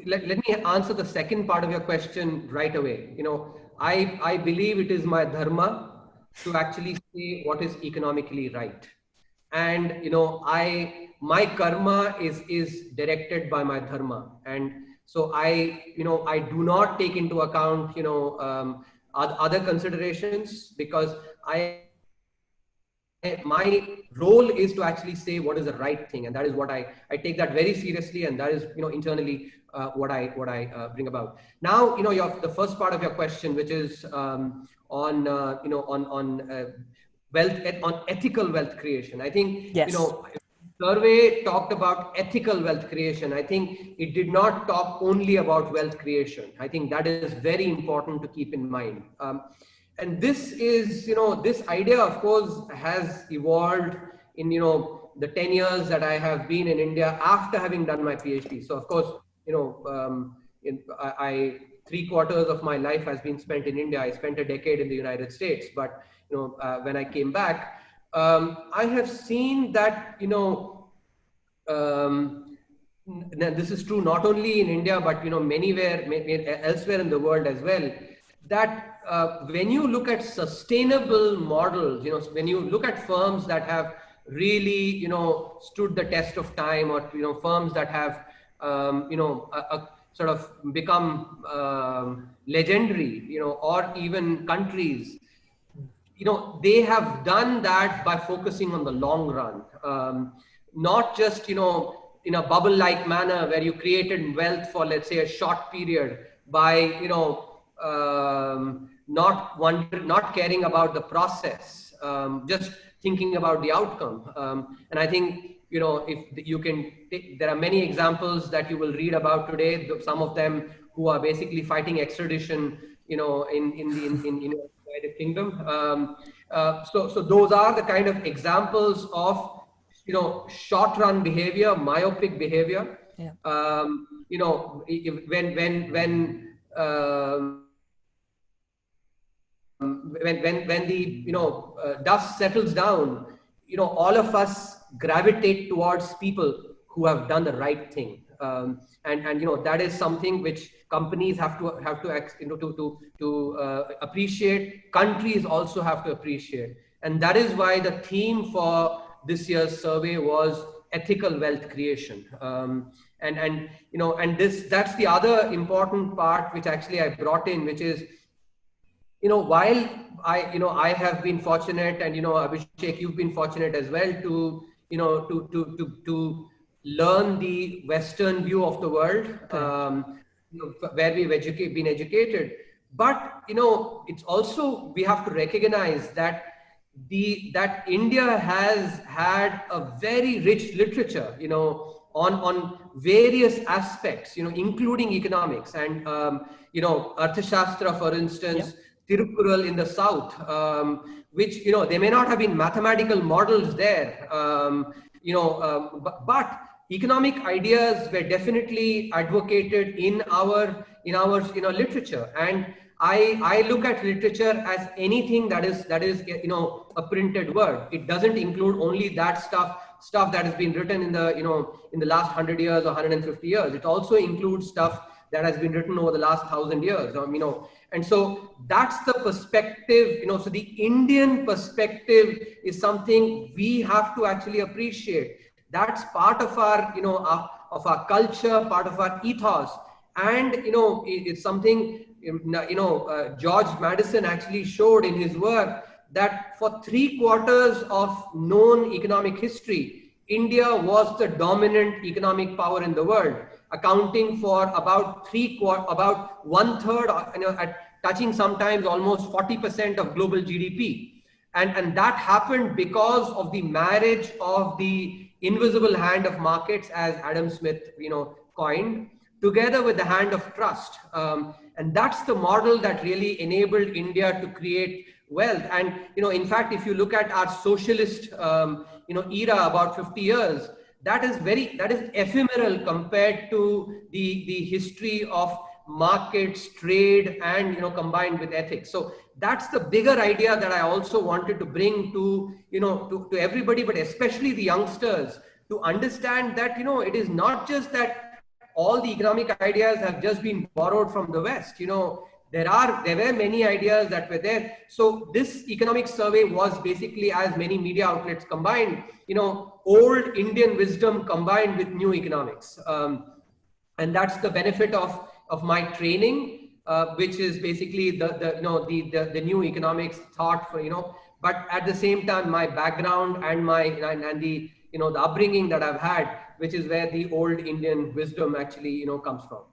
let me answer the second part of your question right away. I believe it is my dharma to actually say what is economically right. And, my karma is directed by my dharma. And so I do not take into account, other considerations, because my role is to actually say what is the right thing, and that is what I take that very seriously, and that is internally what I bring about. Now, the first part of your question, which is on wealth, on ethical wealth creation. I think Yes. survey talked about ethical wealth creation. I think it did not talk only about wealth creation. I think that is very important to keep in mind. And this is, this idea, of course, has evolved in, the 10 years that I have been in India after having done my PhD. So, of course, I 3/4 of my life has been spent in India. I spent a decade in the United States, but, when I came back, I have seen that, this is true not only in India, but elsewhere in the world as well, that when you look at sustainable models, when you look at firms that have really, stood the test of time, or firms that have, sort of become legendary, or even countries, they have done that by focusing on the long run, not just, in a bubble-like manner where you created wealth for, let's say, a short period by, not caring about the process, just thinking about the outcome. And I think, if you can there are many examples that you will read about today, some of them who are basically fighting extradition, in the United Kingdom. So those are the kind of examples of, short-run behavior, myopic behavior. Yeah. When the dust settles down, all of us gravitate towards people who have done the right thing, and that is something which companies have to appreciate. Countries also have to appreciate, and that is why the theme for this year's survey was ethical wealth creation. And that's the other important part which actually I brought in, which is, while I have been fortunate, and Abhishek, you've been fortunate as well to to learn the Western view of the world, where we've been educated. But it's also, we have to recognize that that India has had a very rich literature, on various aspects, including economics and Arthashastra, for instance. Yeah. Tirukkural in the south, which, they may not have been mathematical models there, but economic ideas were definitely advocated in our literature. And I look at literature as anything that is a printed word. It doesn't include only that stuff that has been written in the in the last 100 years or 150 years. It also includes stuff that has been written over the last 1,000 years. And so that's the perspective, so the Indian perspective is something we have to actually appreciate. That's part of our, of our culture, part of our ethos. And, it's something, George Madison actually showed in his work that for 3/4 of known economic history, India was the dominant economic power in the world, accounting for about 1/3, touching sometimes almost 40% of global GDP. And that happened because of the marriage of the invisible hand of markets, as Adam Smith, coined, together with the hand of trust. And that's the model that really enabled India to create wealth. And, in fact, if you look at our socialist, era about 50 years, that is ephemeral compared to the history of markets, trade, and combined with ethics. So that's the bigger idea that I also wanted to bring to to everybody, but especially the youngsters, to understand that it is not just that all the economic ideas have just been borrowed from the West. There were many ideas that were there. So this economic survey was basically, as many media outlets combined, old Indian wisdom combined with new economics. And that's the benefit of my training, which is basically the new economics thought for, but at the same time, my background and the upbringing that I've had, which is where the old Indian wisdom actually, comes from.